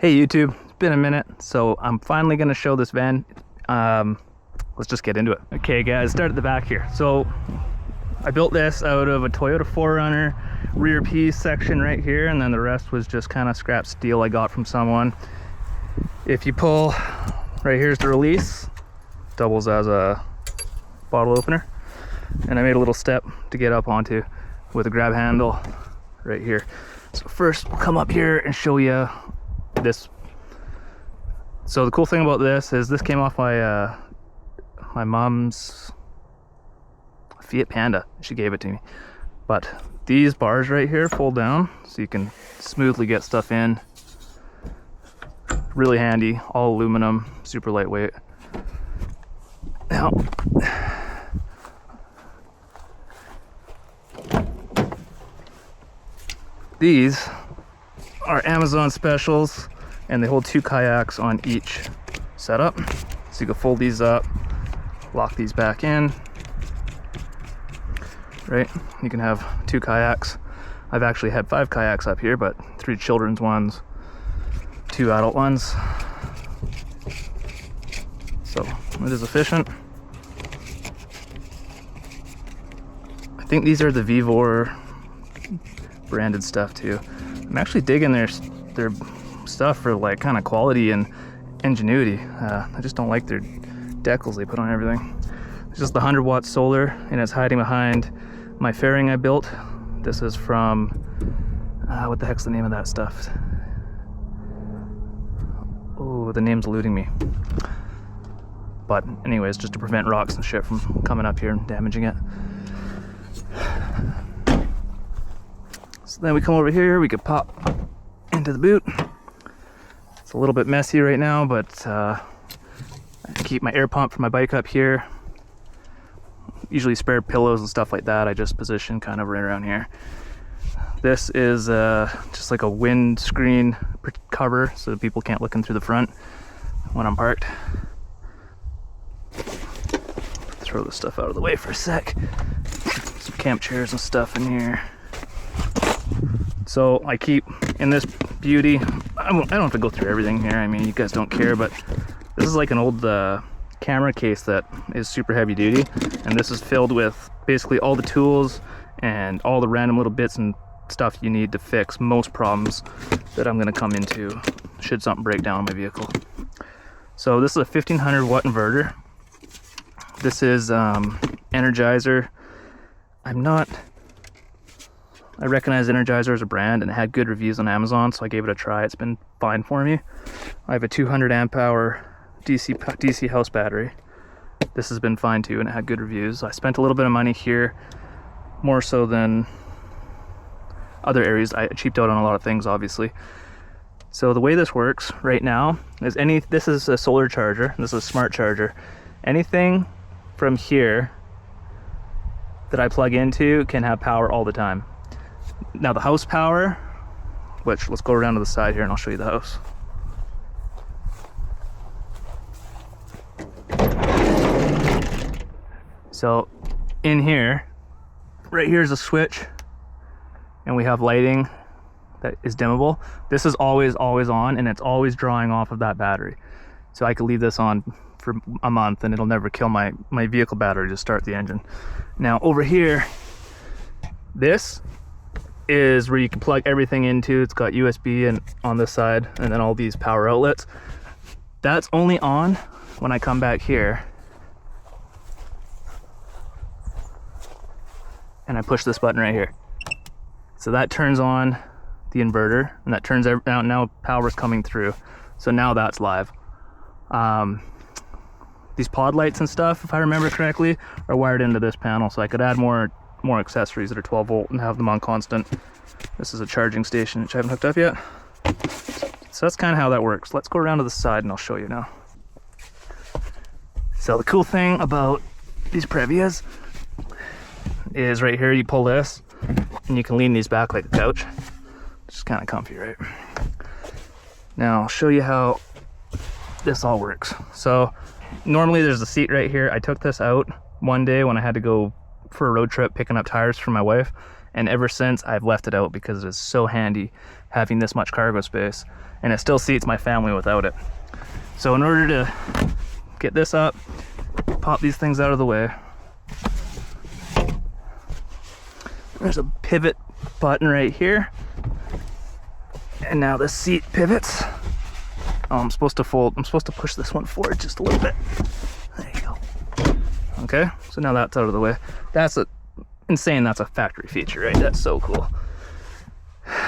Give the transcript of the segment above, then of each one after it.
Hey YouTube, it's been a minute, so I'm finally gonna show this van. Let's just get into it. Okay guys, start at the back here. So I built this out of a Toyota 4Runner rear piece section right here, and then the rest was just kind of scrap steel I got from someone. If you pull, right here's the release, doubles as a bottle opener, and I made a little step to get up onto with a grab handle right here. So first we'll come up here and show you this. So the cool thing about this is this came off my my mom's Fiat Panda. She gave it to me. But these bars right here fold down so you can smoothly get stuff in. Really handy, all aluminum, super lightweight. Now these are Amazon specials, and they hold 2 kayaks on each setup. So you can fold these up, lock these back in, right? You can have 2 kayaks. I've actually had 5 kayaks up here, but 3 children's ones, 2 adult ones. So it is efficient. I think these are the Vivor branded stuff too. I'm actually digging their stuff for like kind of quality and ingenuity. I just don't like their decals they put on everything. It's just the 100 watt solar, and it's hiding behind my fairing I built. This is from what the heck's the name of that stuff? Oh, the name's eluding me. But anyways, just to prevent rocks and shit from coming up here and damaging it. So then we come over here, we could pop into the boot. It's a little bit messy right now, but I keep my air pump for my bike up here. Usually spare pillows and stuff like that I just position kind of right around here. This is just like a windscreen cover so that people can't look in through the front when I'm parked. Throw this stuff out of the way for a sec. Some camp chairs and stuff in here. So I keep in this beauty, I don't have to go through everything here, I mean you guys don't care, but this is like an old camera case that is super heavy duty, and this is filled with basically all the tools and all the random little bits and stuff you need to fix most problems that I'm going to come into should something break down on my vehicle. So this is a 1500 watt inverter. This is Energizer. I recognize Energizer as a brand, and it had good reviews on Amazon, so I gave it a try. It's been fine for me. I have a 200 amp hour DC house battery. This has been fine too, and it had good reviews. I spent a little bit of money here, more so than other areas. I cheaped out on a lot of things, obviously. So the way this works right now is this is a solar charger, this is a smart charger. Anything from here that I plug into can have power all the time. Now the house power, which let's go around to the side here and I'll show you the house. So in here, right here is a switch, and we have lighting that is dimmable. This is always on, and it's always drawing off of that battery. So I could leave this on for a month and it'll never kill my vehicle battery to start the engine. Now over here, this is where you can plug everything into. It's got USB and on this side, and then all these power outlets. That's only on when I come back here and I push this button right here. So that turns on the inverter, and that turns out now power's coming through. So now that's live. These pod lights and stuff, if I remember correctly, are wired into this panel, so I could add more accessories that are 12 volt and have them on constant. This is a charging station which I haven't hooked up yet. So that's kind of how that works. Let's go around to the side and I'll show you now. So the cool thing about these Previas is right here you pull this and you can lean these back like a couch. It's just kind of comfy, right? Now I'll show you how this all works. So normally there's a seat right here. I took this out one day when I had to go for a road trip picking up tires for my wife, And ever since, I've left it out because it's so handy having this much cargo space, and it still seats my family without it. So in order to get this up, pop these things out of the way. There's a pivot button right here. And now the seat pivots. Oh, I'm supposed to push this one forward just a little bit. There you go. Okay, so now that's out of the way. That's insane, that's a factory feature, right? That's so cool.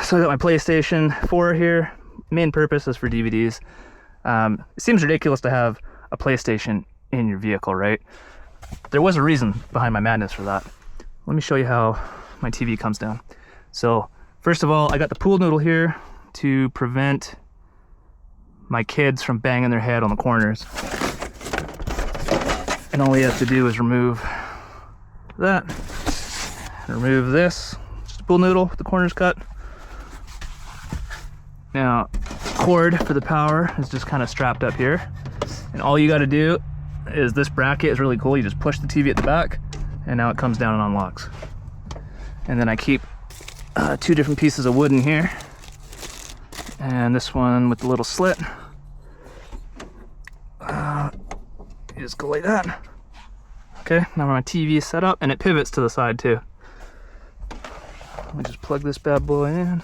So I got my PlayStation 4 here. Main purpose is for DVDs. It seems ridiculous to have a PlayStation in your vehicle, right? There was a reason behind my madness for that. Let me show you how my TV comes down. So first of all, I got the pool noodle here to prevent my kids from banging their head on the corners. And all you have to do is remove that, remove this, just a pool noodle with the corners cut. Now, cord for the power is just kind of strapped up here. And all you got to do is, this bracket is really cool. You just push the TV at the back, and now it comes down and unlocks. And then I keep 2 different pieces of wood in here. And this one with the little slit. You just go like that. Okay, now my TV is set up, and it pivots to the side too. Let me just plug this bad boy in.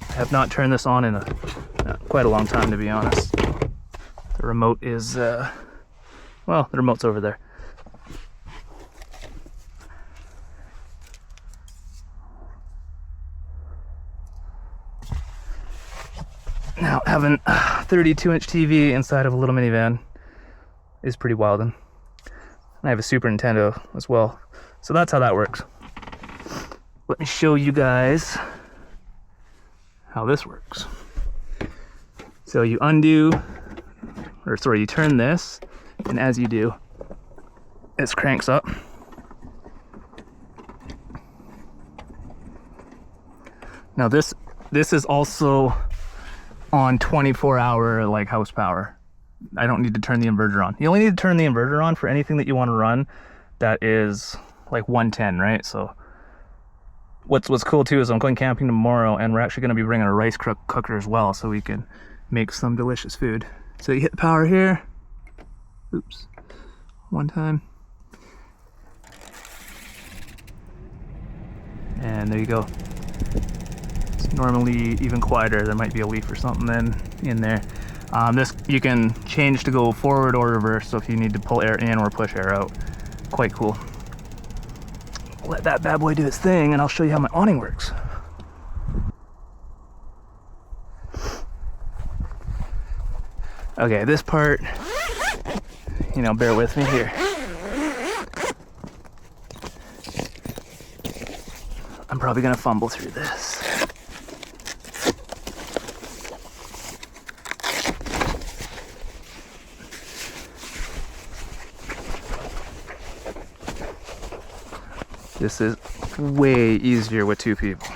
I have not turned this on in quite a long time, to be honest. The remote is, well, the remote's over there. Now, having a 32-inch TV inside of a little minivan is pretty wild. And I have a Super Nintendo as well. So that's how that works. Let me show you guys how this works. So you undo, or sorry, you turn this, and as you do, this cranks up. Now this is also on 24-hour like house power. I don't need to turn the inverter on. You only need to turn the inverter on for anything that you want to run that is like 110, right? So what's cool too is I'm going camping tomorrow, and we're actually going to be bringing a rice cooker as well, so we can make some delicious food. So you hit the power here. Oops. One time. And there you go. It's normally even quieter. There might be a leaf or something in there. This you can change to go forward or reverse, so if you need to pull air in or push air out. Quite cool. Let that bad boy do its thing, and I'll show you how my awning works. Okay, this part, you know, bear with me here. I'm probably gonna fumble through this. This is way easier with 2 people.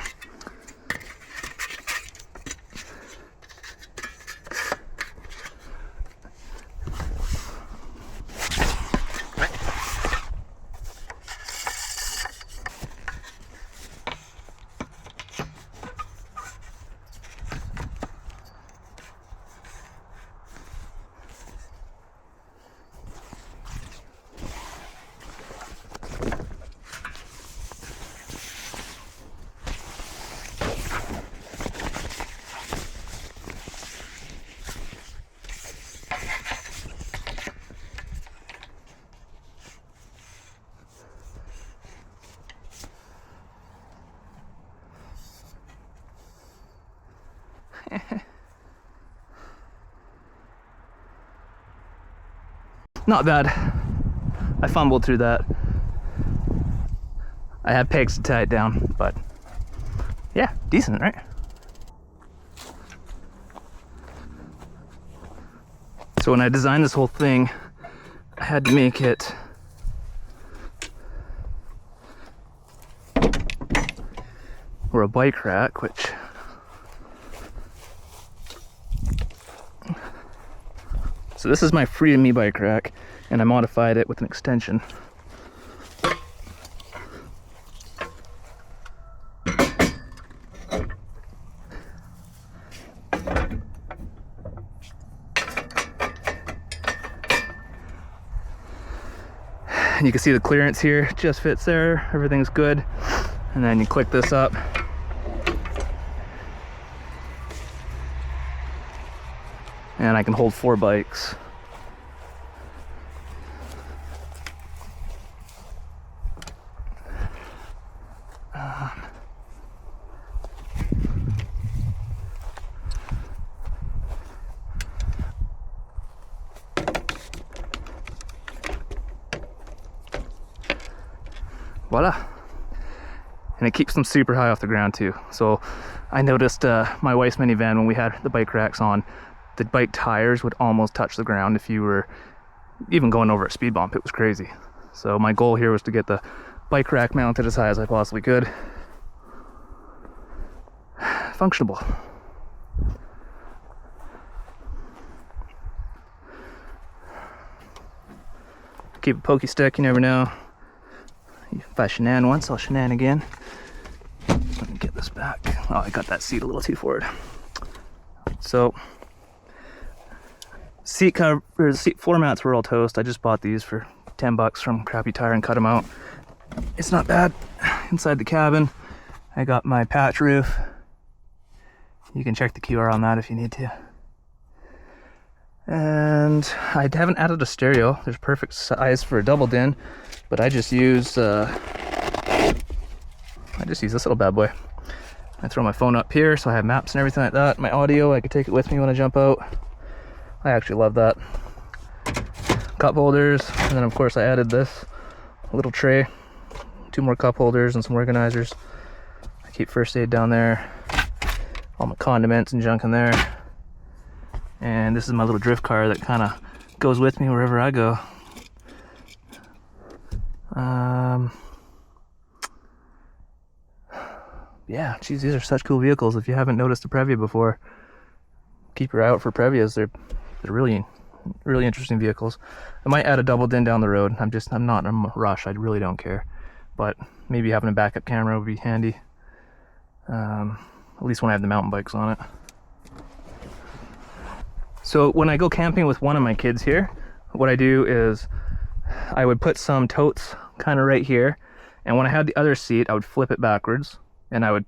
Not bad. I fumbled through that. I had pegs to tie it down, but yeah, decent, right? So when I designed this whole thing, I had to make it or a bike rack, which so this is my Freedom Me bike rack, and I modified it with an extension. And you can see the clearance here just fits there, everything's good. And then you click this up. And I can hold 4 bikes. Voila. And it keeps them super high off the ground too. So I noticed my wife's minivan, when we had the bike racks on, the bike tires would almost touch the ground if you were even going over a speed bump. It was crazy. So my goal here was to get the bike rack mounted as high as I possibly could. Functionable. Keep a pokey stick, you never know. If I shenan once, I'll shenan again. Let me get this back. Oh, I got that seat a little too forward. So, seat floor mats were all toast. I just bought these for 10 bucks from Crappy Tire and cut them out. It's not bad. Inside the cabin, I got my patch roof. You can check the QR on that if you need to. And I haven't added a stereo. There's perfect size for a double din, but I just use this little bad boy. I throw my phone up here, so I have maps and everything like that. My audio, I can take it with me when I jump out. I actually love that. Cup holders, and then of course I added this little tray, 2 more cup holders and some organizers. I keep first aid down there, all my condiments and junk in there. And this is my little drift car that kind of goes with me wherever I go. Yeah, geez, these are such cool vehicles. If you haven't noticed a Previa before, keep your eye out for Previas. They're really interesting vehicles. I might add a double din down the road. I'm not in a rush. I really don't care. But maybe having a backup camera would be handy. At least when I have the mountain bikes on it. So when I go camping with one of my kids here, what I do is I would put some totes kind of right here, and when I had the other seat, I would flip it backwards, and I would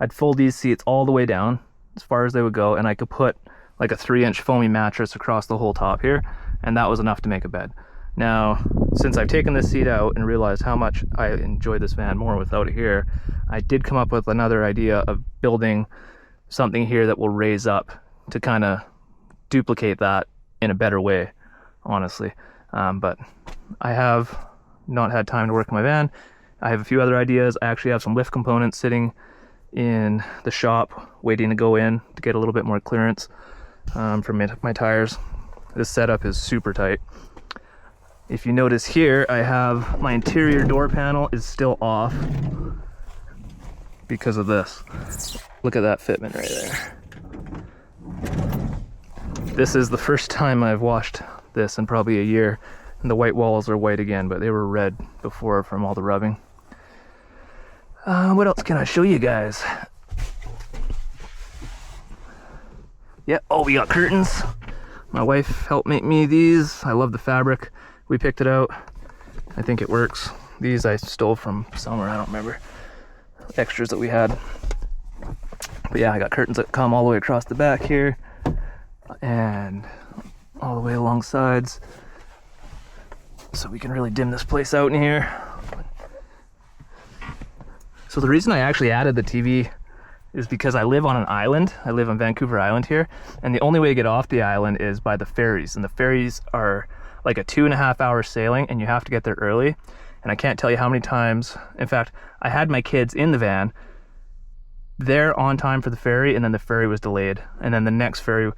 I'd fold these seats all the way down as far as they would go, and I could put like a 3-inch foamy mattress across the whole top here, and that was enough to make a bed. Now, since I've taken this seat out and realized how much I enjoy this van more without it here, I did come up with another idea of building something here that will raise up to kind of duplicate that in a better way, honestly. But I have not had time to work in my van. I have a few other ideas. I actually have some lift components sitting in the shop waiting to go in to get a little bit more clearance from my tires. This setup is super tight. If you notice here, I have my interior door panel is still off because of this. Look at that fitment right there. This is the first time I've washed this in probably a year, and the white walls are white again, but they were red before from all the rubbing. What else can I show you guys? Yeah, oh, we got curtains. My wife helped make me these. I love the fabric. We picked it out. I think it works. These I stole from somewhere, I don't remember. Extras that we had. But yeah, I got curtains that come all the way across the back here and all the way along sides, so we can really dim this place out in here. So the reason I actually added the TV is because I live on an island. I live on Vancouver Island here, and the only way to get off the island is by the ferries, and the ferries are like a 2.5 hour sailing, and you have to get there early. And I can't tell you how many times, in fact, I had my kids in the van there on time for the ferry, and then the ferry was delayed, and then the next ferry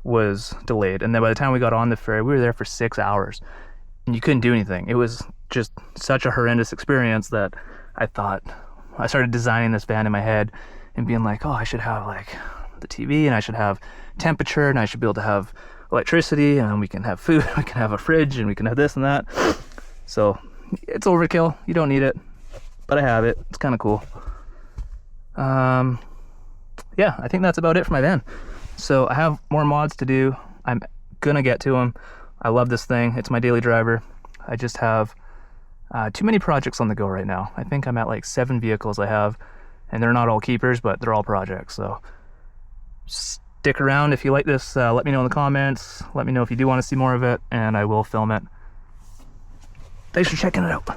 was delayed, and then by the time we got on the ferry, we were there for 6 hours, and you couldn't do anything. It was just such a horrendous experience that I started designing this van in my head and being like, oh, I should have like the TV, and I should have temperature, and I should be able to have electricity, and we can have food, we can have a fridge, and we can have this and that. So it's overkill. You don't need it, but I have it. It's kind of cool. yeah, I think that's about it for my van. So I have more mods to do. I'm gonna get to them. I love this thing. It's my daily driver. I just have too many projects on the go right now. I think I'm at like 7 vehicles I have, and they're not all keepers, but they're all projects. So stick around if you like this. Let me know in the comments. Let me know if you do want to see more of it, and I will film it. Thanks for checking it out.